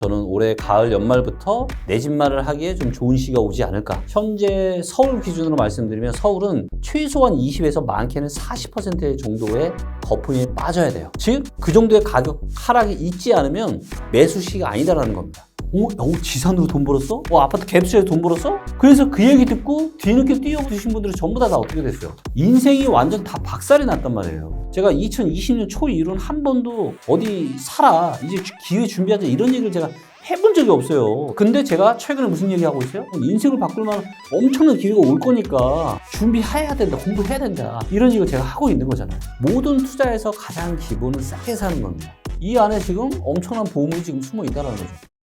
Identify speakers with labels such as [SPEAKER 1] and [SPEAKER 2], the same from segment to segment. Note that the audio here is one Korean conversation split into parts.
[SPEAKER 1] 저는 올해 가을 연말부터 내 집 마련을 하기에 좀 좋은 시기가 오지 않을까. 현재 서울 기준으로 말씀드리면 서울은 최소한 20에서 많게는 40% 정도의 거품이 빠져야 돼요. 즉, 그 정도의 가격 하락이 있지 않으면 매수 시기가 아니다라는 겁니다. 지산으로 돈 벌었어? 아파트 갭수에 돈 벌었어? 그래서 그 얘기 듣고 뒤늦게 뛰어드신 분들은 전부 다 어떻게 됐어요? 인생이 완전 다 박살이 났단 말이에요. 제가 2020년 초 이후로는 한 번도 어디 사라, 이제 기회 준비하자 이런 얘기를 제가 해본 적이 없어요. 근데 제가 최근에 무슨 얘기 하고 있어요? 인생을 바꿀 만한 엄청난 기회가 올 거니까 준비해야 된다, 공부해야 된다, 이런 얘기를 제가 하고 있는 거잖아요. 모든 투자에서 가장 기본은 싸게 사는 겁니다. 이 안에 지금 엄청난 보험이 지금 숨어 있다는 거죠.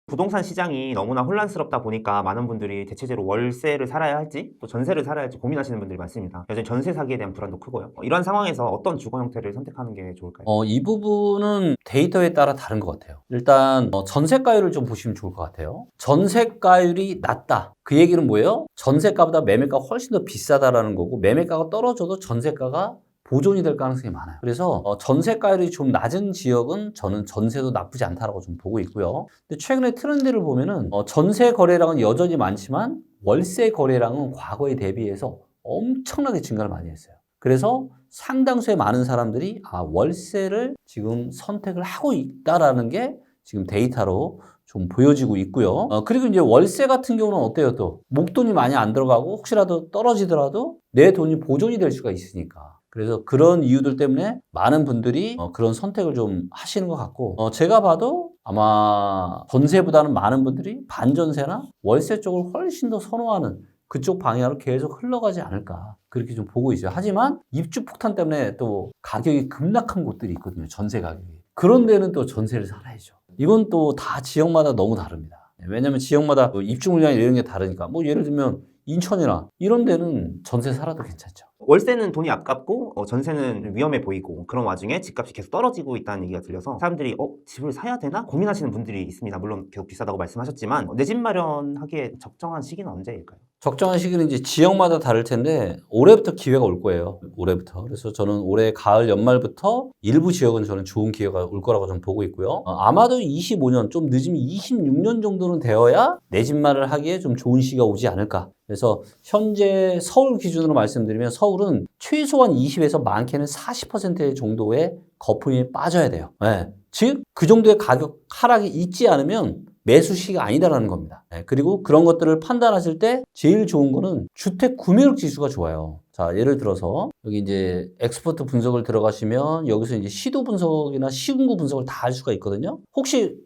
[SPEAKER 2] 부동산 시장이 너무나 혼란스럽다 보니까 많은 분들이 대체적으로 월세를 살아야 할지 또 전세를 살아야 할지 고민하시는 분들이 많습니다. 여전히 전세 사기에 대한 불안도 크고요. 이런 상황에서 어떤 주거 형태를 선택하는 게 좋을까요?
[SPEAKER 1] 이 부분은 데이터에 따라 다른 것 같아요. 일단 전세가율을 좀 보시면 좋을 것 같아요. 전세가율이 낮다. 그 얘기는 뭐예요? 전세가보다 매매가가 훨씬 더 비싸다라는 거고, 매매가가 떨어져도 전세가가 보존이 될 가능성이 많아요. 그래서 전세가율이 좀 낮은 지역은 저는 전세도 나쁘지 않다라고 좀 보고 있고요. 근데 최근에 트렌드를 보면은 전세 거래량은 여전히 많지만 월세 거래량은 과거에 대비해서 엄청나게 증가를 많이 했어요. 그래서 상당수의 많은 사람들이 월세를 지금 선택을 하고 있다라는 게 지금 데이터로 좀 보여지고 있고요. 그리고 이제 월세 같은 경우는 어때요? 또 목돈이 많이 안 들어가고 혹시라도 떨어지더라도 내 돈이 보존이 될 수가 있으니까. 그래서 그런 이유들 때문에 많은 분들이 그런 선택을 좀 하시는 것 같고, 제가 봐도 아마 전세보다는 많은 분들이 반전세나 월세 쪽을 훨씬 더 선호하는 그쪽 방향으로 계속 흘러가지 않을까, 그렇게 좀 보고 있어요. 하지만 입주 폭탄 때문에 또 가격이 급락한 곳들이 있거든요. 전세 가격이. 그런 데는 또 전세를 살아야죠. 이건 또 다 지역마다 너무 다릅니다. 왜냐하면 지역마다 입주 물량이 이런 게 다르니까. 예를 들면 인천이나 이런 데는 전세 살아도 괜찮죠.
[SPEAKER 2] 월세는 돈이 아깝고 전세는 위험해 보이고 그런 와중에 집값이 계속 떨어지고 있다는 얘기가 들려서 사람들이 집을 사야 되나? 고민하시는 분들이 있습니다. 물론 계속 비싸다고 말씀하셨지만 내 집 마련하기에 적정한 시기는 언제일까요?
[SPEAKER 1] 적정한 시기는 이제 지역마다 다를 텐데 올해부터 기회가 올 거예요. 올해부터. 그래서 저는 올해 가을 연말부터 일부 지역은 저는 좋은 기회가 올 거라고 좀 보고 있고요. 아마도 25년, 좀 늦으면 26년 정도는 되어야 내 집 마련을 하기에 좀 좋은 시기가 오지 않을까. 그래서 현재 서울 기준으로 말씀드리면 서울은 최소한 20에서 많게는 40% 정도의 거품이 빠져야 돼요. 네. 즉, 그 정도의 가격 하락이 있지 않으면 매수 시기가 아니다라는 겁니다. 그리고 그런 것들을 판단하실 때 제일 좋은 거는 주택 구매력 지수가 좋아요. 자, 예를 들어서 여기 이제 엑스퍼트 분석을 들어가시면 여기서 이제 시도 분석이나 시군구 분석을 다 할 수가 있거든요. 혹시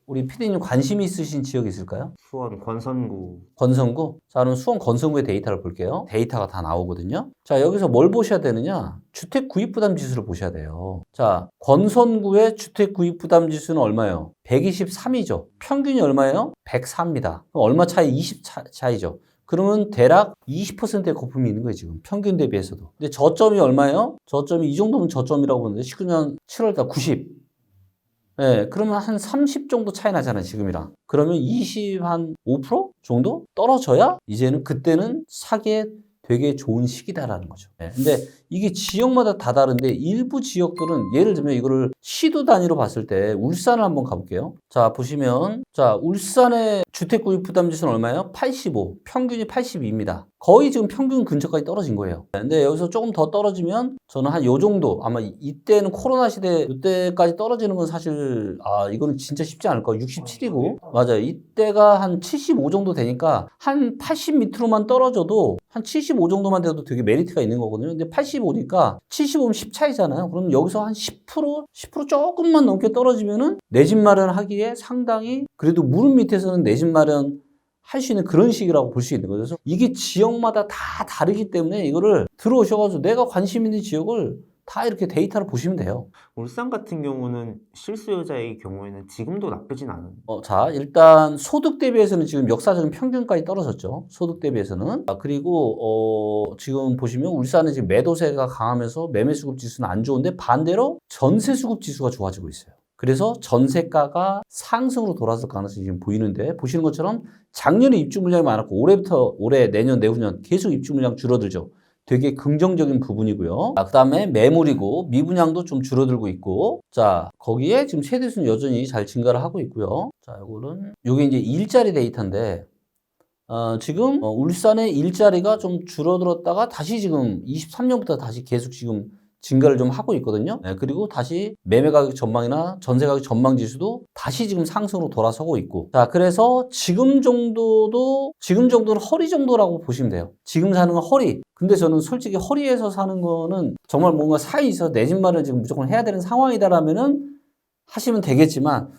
[SPEAKER 1] 우리 PD님 관심이 있으신 지역이 있을까요?
[SPEAKER 2] 수원, 권선구.
[SPEAKER 1] 권선구? 자, 그럼 수원 권선구의 데이터를 볼게요. 데이터가 다 나오거든요. 자, 여기서 뭘 보셔야 되느냐? 주택 구입 부담 지수를 보셔야 돼요. 자, 권선구의 주택 구입 부담 지수는 얼마예요? 123이죠. 평균이 얼마예요? 104입니다. 얼마 차이? 20 차이죠. 그러면 대략 20%의 거품이 있는 거예요, 지금. 평균 대비해서도. 근데 저점이 얼마예요? 저점이 이 정도면 저점이라고 보는데 19년 7월달 90. 네, 그러면 한 30 정도 차이 나잖아요, 지금이랑. 그러면 5% 정도 떨어져야 이제는 그때는 사기에 되게 좋은 시기다라는 거죠. 네, 근데 이게 지역마다 다 다른데 일부 지역들은 예를 들면 이거를 시도 단위로 봤을 때 울산을 한번 가볼게요. 자, 보시면 자, 울산의 주택 구입 부담 지수는 얼마예요? 85. 평균이 82입니다. 거의 지금 평균 근처까지 떨어진 거예요. 근데 여기서 조금 더 떨어지면 저는 한 요 정도, 아마 이때는 코로나 시대 이때까지 떨어지는 건 사실 이거는 진짜 쉽지 않을 거예요. 67이고 맞아요. 이때가 한 75 정도 되니까 한 80 밑으로만 떨어져도 한 75 정도만 돼도 되게 메리트가 있는 거거든요. 근데 85니까 75면 10 차이잖아요. 그럼 여기서 한 10% 조금만 넘게 떨어지면은 내 집 마련하기에 상당히 그래도 무릎 밑에서는 내 집 마련 할 수 있는 그런 시기라고 볼 수 있는 거죠. 그래서 이게 지역마다 다 다르기 때문에 이거를 들어오셔가지고 내가 관심 있는 지역을 다 이렇게 데이터를 보시면 돼요.
[SPEAKER 2] 울산 같은 경우는 실수요자의 경우에는 지금도 나쁘진 않은.
[SPEAKER 1] 자, 일단 소득 대비해서는 지금 역사적인 평균까지 떨어졌죠. 소득 대비해서는. 그리고 지금 보시면 울산은 지금 매도세가 강하면서 매매 수급 지수는 안 좋은데 반대로 전세 수급 지수가 좋아지고 있어요. 그래서 전세가가 상승으로 돌아설 가능성이 지금 보이는데 보시는 것처럼 작년에 입주 물량이 많았고 올해, 내년, 내후년 계속 입주 물량 줄어들죠. 되게 긍정적인 부분이고요. 그 다음에 매물이고 미분양도 좀 줄어들고 있고, 자 거기에 지금 세대수는 여전히 잘 증가를 하고 있고요. 자 요게 이제 일자리 데이터인데 지금 울산의 일자리가 좀 줄어들었다가 다시 지금 23년부터 다시 계속 지금 증가를 좀 하고 있거든요. 네, 그리고 다시 매매 가격 전망이나 전세 가격 전망 지수도 다시 지금 상승으로 돌아서고 있고. 자, 그래서 지금 정도는 허리 정도라고 보시면 돼요. 지금 사는 건 허리. 근데 저는 솔직히 허리에서 사는 거는 정말 뭔가 사이 있어서 내 집 마련을 지금 무조건 해야 되는 상황이다라면은 하시면 되겠지만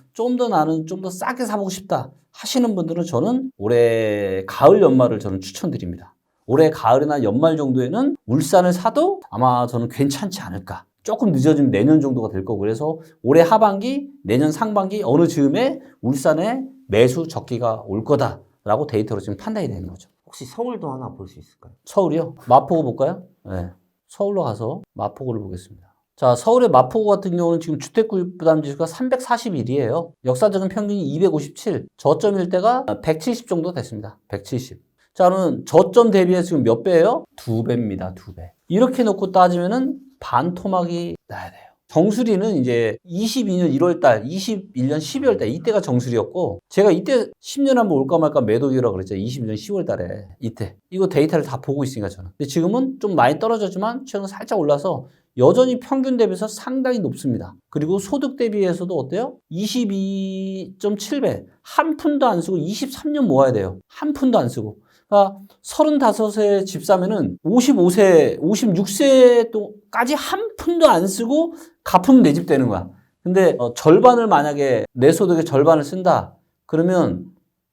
[SPEAKER 1] 나는 좀 더 싸게 사보고 싶다 하시는 분들은 저는 올해 가을 연말을 저는 추천드립니다. 올해 가을이나 연말 정도에는 울산을 사도 아마 저는 괜찮지 않을까. 조금 늦어지면 내년 정도가 될 거고, 그래서 올해 하반기, 내년 상반기 어느 즈음에 울산에 매수 적기가 올 거다라고 데이터로 지금 판단이 되는 거죠.
[SPEAKER 2] 혹시 서울도 하나 볼 수 있을까요?
[SPEAKER 1] 서울이요? 마포구 볼까요? 네. 서울로 가서 마포구를 보겠습니다. 자, 서울의 마포구 같은 경우는 지금 주택구입 부담 지수가 341이에요. 역사적인 평균이 257. 저점일 때가 170 정도 됐습니다. 170. 자, 그러면 저점 대비해서 지금 몇 배예요? 2배입니다. 2배. 이렇게 놓고 따지면은 반토막이 나야 돼요. 정수리는 이제 22년 1월달, 21년 12월달 이때가 정수리였고, 제가 이때 10년 한번 올까 말까 매도기라고 그랬죠. 22년 10월달에 이때 이거 데이터를 다 보고 있으니까 저는. 근데 지금은 좀 많이 떨어졌지만 최근 살짝 올라서 여전히 평균 대비해서 상당히 높습니다. 그리고 소득 대비해서도 어때요? 22.7배. 한 푼도 안 쓰고 23년 모아야 돼요. 한 푼도 안 쓰고. 그러니까 35세 집 사면은 55세, 56세까지 한 푼도 안 쓰고 갚으면 내 집 되는 거야. 근데 절반을 만약에 내 소득의 절반을 쓴다. 그러면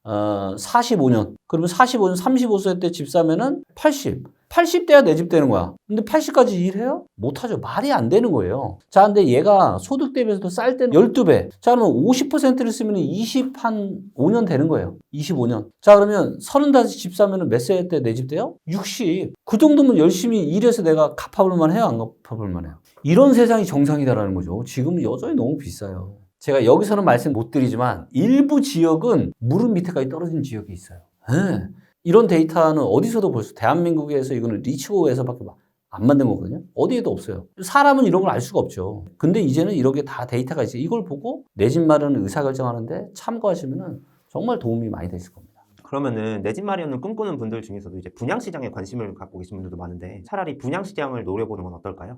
[SPEAKER 1] 45년. 그러면 45년 35세 때 집 사면은 80대야 내 집 되는 거야. 근데 80까지 일해요? 못하죠. 말이 안 되는 거예요. 자, 근데 얘가 소득 대비해서도 쌀 때는 12배. 자, 그러면 50%를 쓰면 5년 되는 거예요. 25년. 자, 그러면 35 집 사면은 몇 세 때 내 집 돼요? 60. 그 정도면 열심히 일해서 내가 갚아볼 만해요? 안 갚아볼 만해요? 이런 세상이 정상이다라는 거죠. 지금은 여전히 너무 비싸요. 제가 여기서는 말씀 못 드리지만 일부 지역은 무릎 밑에까지 떨어진 지역이 있어요. 네. 이런 데이터는 어디서도 볼 수, 대한민국에서 이거는 리치고에서밖에 안 만든 거거든요. 어디에도 없어요. 사람은 이런 걸 알 수가 없죠. 근데 이제는 이렇게 다 데이터가 있어요. 이걸 보고 내 집 마련 의사결정하는데 참고하시면은 정말 도움이 많이 되실 겁니다.
[SPEAKER 2] 그러면은 내 집 마련을 꿈꾸는 분들 중에서도 이제 분양시장에 관심을 갖고 계신 분들도 많은데 차라리 분양시장을 노려보는 건 어떨까요?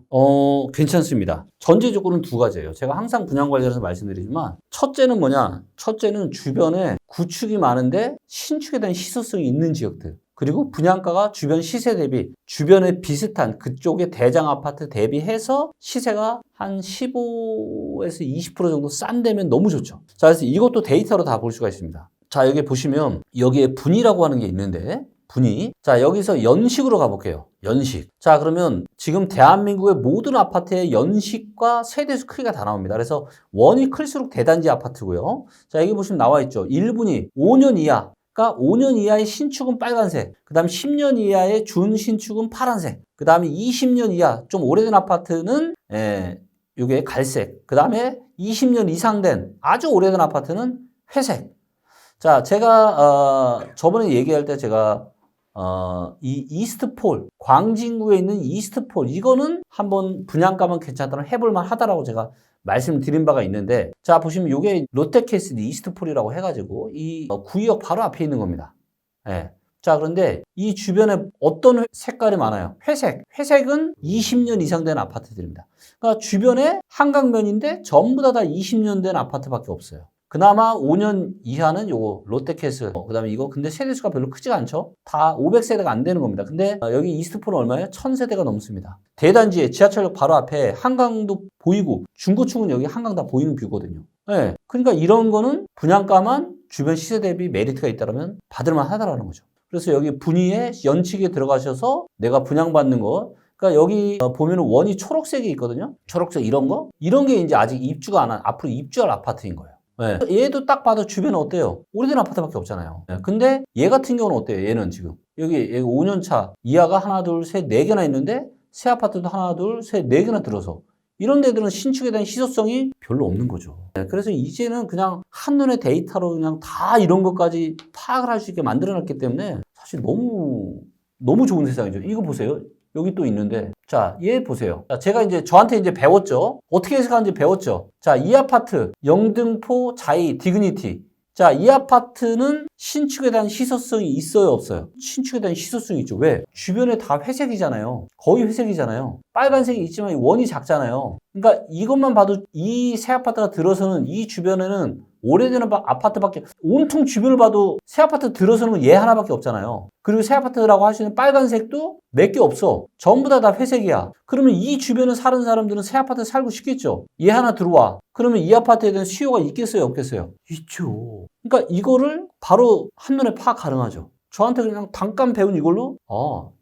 [SPEAKER 1] 괜찮습니다. 전제 조건은 두 가지예요. 제가 항상 분양 관련해서 말씀드리지만, 첫째는 뭐냐? 첫째는 주변에 구축이 많은데 신축에 대한 희소성이 있는 지역들. 그리고 분양가가 주변 시세 대비, 주변에 비슷한 그쪽의 대장 아파트 대비해서 시세가 한 15에서 20% 정도 싼 데면 너무 좋죠. 자, 그래서 이것도 데이터로 다 볼 수가 있습니다. 자, 여기 보시면 여기에 분위라고 하는 게 있는데, 분위. 자, 여기서 연식으로 가볼게요. 연식. 자, 그러면 지금 대한민국의 모든 아파트의 연식과 세대수 크기가 다 나옵니다. 그래서 원이 클수록 대단지 아파트고요. 자, 여기 보시면 나와 있죠. 1분위 5년 이하. 그러니까 5년 이하의 신축은 빨간색, 그 다음 10년 이하의 준신축은 파란색, 그 다음에 20년 이하 좀 오래된 아파트는 이게 갈색, 그 다음에 20년 이상 된 아주 오래된 아파트는 회색. 자, 제가 저번에 얘기할 때 제가 이 이스트폴, 광진구에 있는 이스트폴, 이거는 한번 분양가만 괜찮다면 해볼만 하다라고 제가 말씀드린 바가 있는데, 자, 보시면 이게 롯데캐슬 이스트폴이라고 해가지고 이 구역 바로 앞에 있는 겁니다. 예. 자, 그런데 이 주변에 어떤 색깔이 많아요? 회색. 회색은 20년 이상 된 아파트들입니다. 그러니까 주변에 한강변인데 전부 다 20년 된 아파트밖에 없어요. 그나마 5년 이하는 요거 롯데캐슬, 그 다음에 이거 근데 세대수가 별로 크지가 않죠. 다 500세대가 안 되는 겁니다. 근데 여기 이스트폴은 얼마예요? 1000세대가 넘습니다. 대단지에 지하철역 바로 앞에 한강도 보이고 중고층은 여기 한강 다 보이는 뷰거든요. 네. 그러니까 이런 거는 분양가만 주변 시세 대비 메리트가 있다면 받을만 하다라는 거죠. 그래서 여기 분위에 연칙에 들어가셔서 내가 분양받는 거, 그러니까 여기 보면은 원이 초록색이 있거든요. 초록색 이런 거? 이런 게 이제 아직 입주가 안 한, 앞으로 입주할 아파트인 거예요. 네. 얘도 딱 봐도 주변은 어때요? 오래된 아파트밖에 없잖아요. 네. 근데 얘 같은 경우는 어때요? 얘는 지금 여기 5년차 이하가 하나 둘 셋 네 개나 있는데 새 아파트도 하나 둘 셋 네 개나 들어서 이런 데들은 신축에 대한 희소성이 별로 없는 거죠. 네. 그래서 이제는 그냥 한눈에 데이터로 그냥 다 이런 것까지 파악을 할 수 있게 만들어놨기 때문에 사실 너무 좋은 세상이죠. 이거 보세요. 여기 또 있는데, 자, 얘 보세요. 자, 제가 이제 저한테 이제 배웠죠. 어떻게 해석하는지 배웠죠. 자, 이 아파트, 영등포, 자이, 디그니티. 자, 이 아파트는 신축에 대한 희소성이 있어요, 없어요? 신축에 대한 희소성이 있죠. 왜? 주변에 다 회색이잖아요. 거의 회색이잖아요. 빨간색이 있지만 원이 작잖아요. 그러니까 이것만 봐도 이 새 아파트가 들어서는 이 주변에는 오래된 아파트밖에, 온통 주변을 봐도 새 아파트 들어서는 얘 하나밖에 없잖아요. 그리고 새 아파트라고 할 수 있는 빨간색도 몇 개 없어. 전부 다 회색이야. 그러면 이 주변에 사는 사람들은 새 아파트에 살고 싶겠죠. 얘 하나 들어와. 그러면 이 아파트에 대한 수요가 있겠어요, 없겠어요? 있죠. 그러니까 이거를 바로 한눈에 파악 가능하죠. 저한테 그냥 잠깐 배운 이걸로,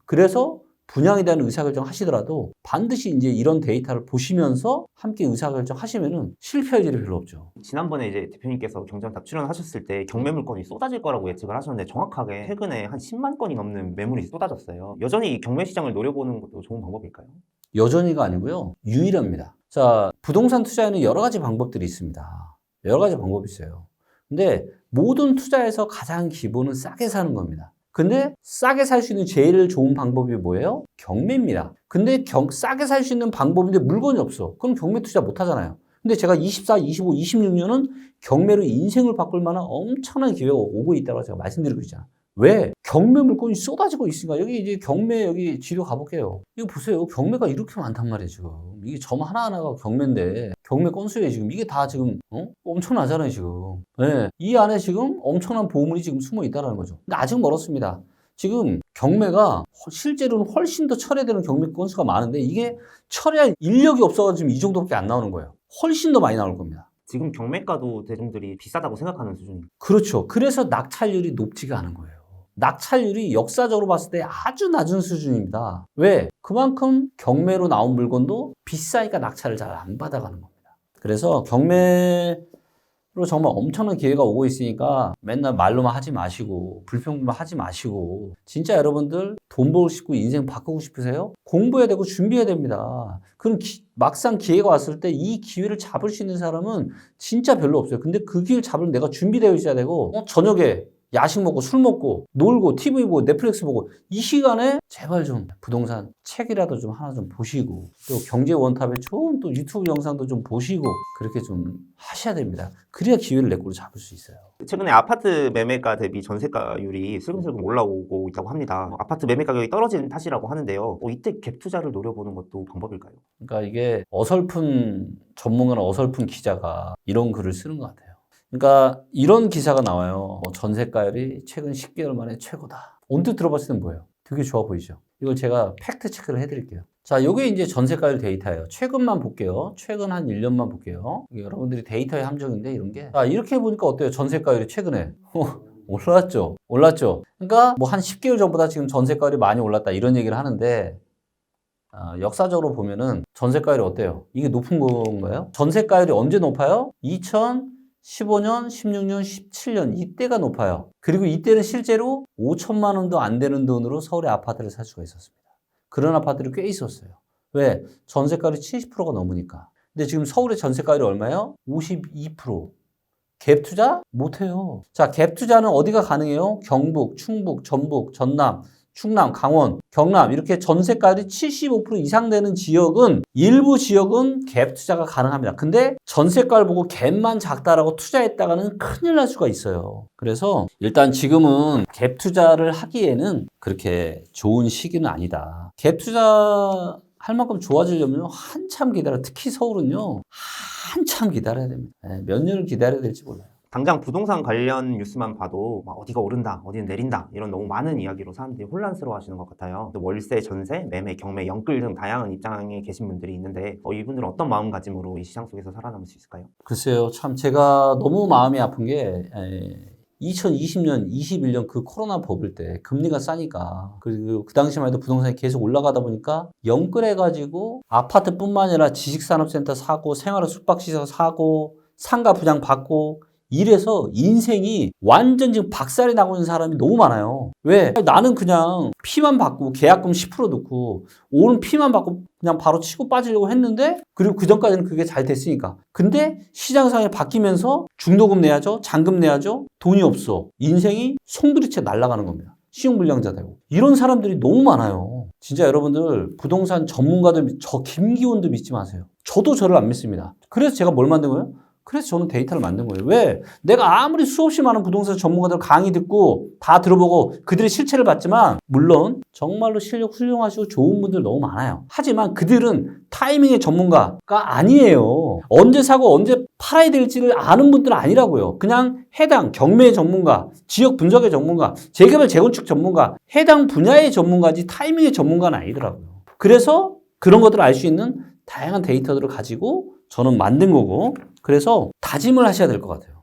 [SPEAKER 1] 그래서 분양에 대한 의사결정 하시더라도 반드시 이제 이런 데이터를 보시면서 함께 의사결정 하시면은 실패할 일이 별로 없죠.
[SPEAKER 2] 지난번에 이제 대표님께서 경전답 출연하셨을 때 경매 물건이 쏟아질 거라고 예측을 하셨는데 정확하게 최근에 한 10만 건이 넘는 매물이 쏟아졌어요. 여전히 이 경매 시장을 노려보는 것도 좋은 방법일까요?
[SPEAKER 1] 여전히가 아니고요. 유일합니다. 자, 부동산 투자에는 여러 가지 방법들이 있습니다. 여러 가지 방법이 있어요. 근데 모든 투자에서 가장 기본은 싸게 사는 겁니다. 근데 싸게 살 수 있는 제일 좋은 방법이 뭐예요? 경매입니다. 근데 싸게 살 수 있는 방법인데 물건이 없어. 그럼 경매 투자 못 하잖아요. 근데 제가 24, 25, 26년은 경매로 인생을 바꿀 만한 엄청난 기회가 오고 있다고 제가 말씀드리고 있잖아요. 왜? 경매 물건이 쏟아지고 있으니까. 여기 이제 경매 여기 지도 가볼게요. 이거 보세요. 경매가 이렇게 많단 말이에요, 지금. 이게 점 하나하나가 경매인데, 경매 건수에 지금 이게 다 지금, 엄청나잖아요, 지금. 네. 이 안에 지금 엄청난 보물이 지금 숨어 있다는 거죠. 근데 아직 멀었습니다. 지금 경매가 실제로는 훨씬 더 철회되는 경매 건수가 많은데, 이게 철회할 인력이 없어가지고 지금 이 정도밖에 안 나오는 거예요. 훨씬 더 많이 나올 겁니다.
[SPEAKER 2] 지금 경매가도 대중들이 비싸다고 생각하는 수준입니다.
[SPEAKER 1] 그렇죠. 그래서 낙찰률이 높지가 않은 거예요. 낙찰률이 역사적으로 봤을 때 아주 낮은 수준입니다. 왜? 그만큼 경매로 나온 물건도 비싸니까 낙찰을 잘 안 받아가는 겁니다. 그래서 경매로 정말 엄청난 기회가 오고 있으니까 맨날 말로만 하지 마시고 불평만 하지 마시고 진짜 여러분들 돈 벌고 싶고 인생 바꾸고 싶으세요? 공부해야 되고 준비해야 됩니다. 그럼 막상 기회가 왔을 때 이 기회를 잡을 수 있는 사람은 진짜 별로 없어요. 근데 그 기회를 잡을 내가 준비되어 있어야 되고 저녁에 야식 먹고 술 먹고 놀고 TV 보고 넷플릭스 보고 이 시간에 제발 좀 부동산 책이라도 좀 하나 좀 보시고 또 경제 원탑에 좋은 또 유튜브 영상도 좀 보시고 그렇게 좀 하셔야 됩니다. 그래야 기회를 내 거로 잡을 수 있어요.
[SPEAKER 2] 최근에 아파트 매매가 대비 전세가율이 슬금슬금 올라오고 있다고 합니다. 아파트 매매 가격이 떨어지는 탓이라고 하는데요. 이때 갭 투자를 노려보는 것도 방법일까요?
[SPEAKER 1] 그러니까 이게 어설픈 전문가나 어설픈 기자가 이런 글을 쓰는 것 같아요. 그러니까 이런 기사가 나와요. 전세가율이 최근 10개월 만에 최고다. 언뜻 들어봤을 땐 뭐예요? 되게 좋아 보이죠? 이걸 제가 팩트 체크를 해드릴게요. 자, 이게 이제 전세가율 데이터예요. 최근만 볼게요. 최근 한 1년만 볼게요. 이게 여러분들이 데이터의 함정인데 이런 게. 자, 이렇게 보니까 어때요? 전세가율이 최근에. 올랐죠? 올랐죠? 그러니까 뭐 한 10개월 전보다 지금 전세가율이 많이 올랐다 이런 얘기를 하는데 역사적으로 보면은 전세가율이 어때요? 이게 높은 건가요? 전세가율이 언제 높아요? 2015년, 16년, 17년 이때가 높아요. 그리고 이때는 실제로 5천만 원도 안 되는 돈으로 서울의 아파트를 살 수가 있었습니다. 그런 아파트들이 꽤 있었어요. 왜? 전세가율이 70%가 넘으니까. 근데 지금 서울의 전세가율이 얼마예요? 52%. 갭 투자? 못해요. 자, 갭 투자는 어디가 가능해요? 경북, 충북, 전북, 전남, 충남, 강원, 경남 이렇게 전세가율이 75% 이상 되는 지역은 일부 지역은 갭 투자가 가능합니다. 근데 전세가를 보고 갭만 작다라고 투자했다가는 큰일 날 수가 있어요. 그래서 일단 지금은 갭 투자를 하기에는 그렇게 좋은 시기는 아니다. 갭 투자 할 만큼 좋아지려면 한참 기다려. 특히 서울은요. 한참 기다려야 됩니다. 몇 년을 기다려야 될지 몰라요.
[SPEAKER 2] 당장 부동산 관련 뉴스만 봐도 막 어디가 오른다, 어디는 내린다 이런 너무 많은 이야기로 사람들이 혼란스러워 하시는 것 같아요. 또 월세, 전세, 매매, 경매, 영끌 등 다양한 입장에 계신 분들이 있는데 이분들은 어떤 마음가짐으로 이 시장 속에서 살아남을 수 있을까요?
[SPEAKER 1] 글쎄요. 참 제가 너무 마음이 아픈 게 2020년, 21년 그 코로나 버블 때 금리가 싸니까 그리고 그 당시만 해도 부동산이 계속 올라가다 보니까 영끌해가지고 아파트뿐만 아니라 지식산업센터 사고 생활 숙박시설 사고 상가 분양 받고 이래서 인생이 완전 지금 박살이 나고 있는 사람이 너무 많아요. 왜? 나는 그냥 피만 받고 계약금 10% 넣고 오는 피만 받고 그냥 바로 치고 빠지려고 했는데 그리고 그 전까지는 그게 잘 됐으니까. 근데 시장 상황이 바뀌면서 중도금 내야죠. 잔금 내야죠. 돈이 없어. 인생이 송두리째 날아가는 겁니다. 신용불량자 되고. 이런 사람들이 너무 많아요. 진짜 여러분들 부동산 전문가들 저 김기훈도 믿지 마세요. 저도 저를 안 믿습니다. 그래서 제가 뭘 만든 거예요? 그래서 저는 데이터를 만든 거예요. 왜? 내가 아무리 수없이 많은 부동산 전문가들 강의 듣고 다 들어보고 그들의 실체를 봤지만 물론 정말로 실력 훌륭하시고 좋은 분들 너무 많아요. 하지만 그들은 타이밍의 전문가가 아니에요. 언제 사고 언제 팔아야 될지를 아는 분들은 아니라고요. 그냥 해당 경매의 전문가, 지역 분석의 전문가, 재개발 재건축 전문가, 해당 분야의 전문가지 타이밍의 전문가는 아니더라고요. 그래서 그런 것들을 알 수 있는 다양한 데이터들을 가지고 저는 만든 거고 그래서 다짐을 하셔야 될 것 같아요.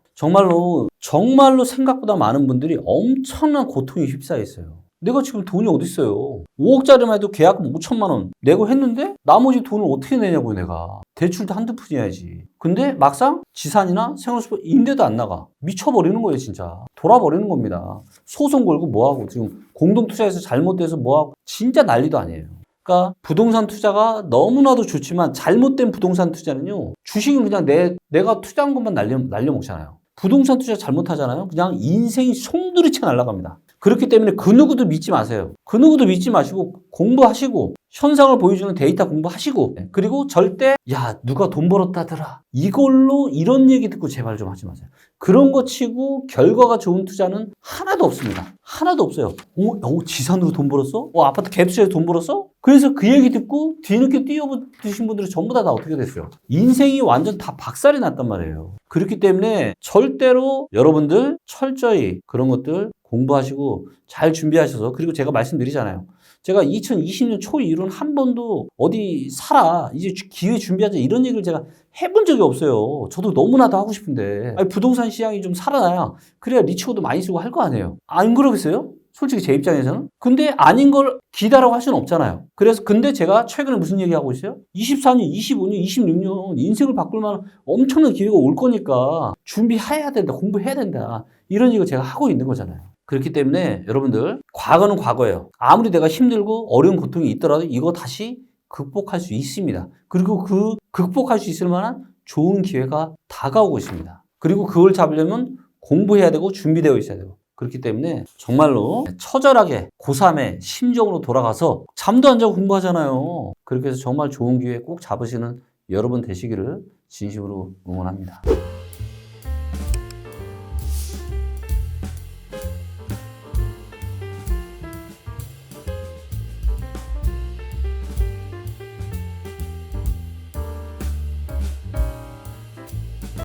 [SPEAKER 1] 정말로 생각보다 많은 분들이 엄청난 고통에 휩싸여 있어요. 내가 지금 돈이 어디 있어요? 5억짜리만 해도 계약금 5천만 원 내고 했는데 나머지 돈을 어떻게 내냐고 내가. 대출도 한두 푼 해야지. 근데 막상 지산이나 생활수법 임대도 안 나가. 미쳐버리는 거예요 진짜. 돌아버리는 겁니다. 소송 걸고 뭐하고 지금 공동투자에서 잘못돼서 뭐하고 진짜 난리도 아니에요. 그러니까 부동산 투자가 너무나도 좋지만 잘못된 부동산 투자는요. 주식은 그냥 내가 투자한 것만 날려먹잖아요. 부동산 투자 잘못하잖아요. 그냥 인생이 송두리째 날아갑니다. 그렇기 때문에 그 누구도 믿지 마세요. 그 누구도 믿지 마시고 공부하시고 현상을 보여주는 데이터 공부하시고 그리고 절대 야 누가 돈 벌었다더라 이걸로 이런 얘기 듣고 제발 좀 하지 마세요. 그런 거 치고 결과가 좋은 투자는 하나도 없습니다. 하나도 없어요. 지산으로 돈 벌었어? 아파트 갭투자에서 돈 벌었어? 그래서 그 얘기 듣고 뒤늦게 뛰어드신 분들이 전부 다 어떻게 됐어요? 인생이 완전 다 박살이 났단 말이에요. 그렇기 때문에 절대로 여러분들 철저히 그런 것들 공부하시고 잘 준비하셔서 그리고 제가 말씀드리잖아요. 제가 2020년 초 이후로는 한 번도 어디 사라 이제 기회 준비하자 이런 얘기를 제가 해본 적이 없어요. 저도 너무나도 하고 싶은데 부동산 시장이 좀 살아나야 그래야 리츠코도 많이 쓰고 할 거 아니에요. 안 그러겠어요? 솔직히 제 입장에서는. 근데 아닌 걸 기다라고 할 수는 없잖아요. 그래서 근데 제가 최근에 무슨 얘기하고 있어요? 24년, 25년, 26년 인생을 바꿀 만한 엄청난 기회가 올 거니까 준비해야 된다. 공부해야 된다. 이런 얘기를 제가 하고 있는 거잖아요. 그렇기 때문에 여러분들 과거는 과거예요. 아무리 내가 힘들고 어려운 고통이 있더라도 이거 다시 극복할 수 있습니다. 그리고 그 극복할 수 있을 만한 좋은 기회가 다가오고 있습니다. 그리고 그걸 잡으려면 공부해야 되고 준비되어 있어야 되고 그렇기 때문에 정말로 처절하게 고3의 심정으로 돌아가서 잠도 안 자고 공부하잖아요. 그렇게 해서 정말 좋은 기회 꼭 잡으시는 여러분 되시기를 진심으로 응원합니다.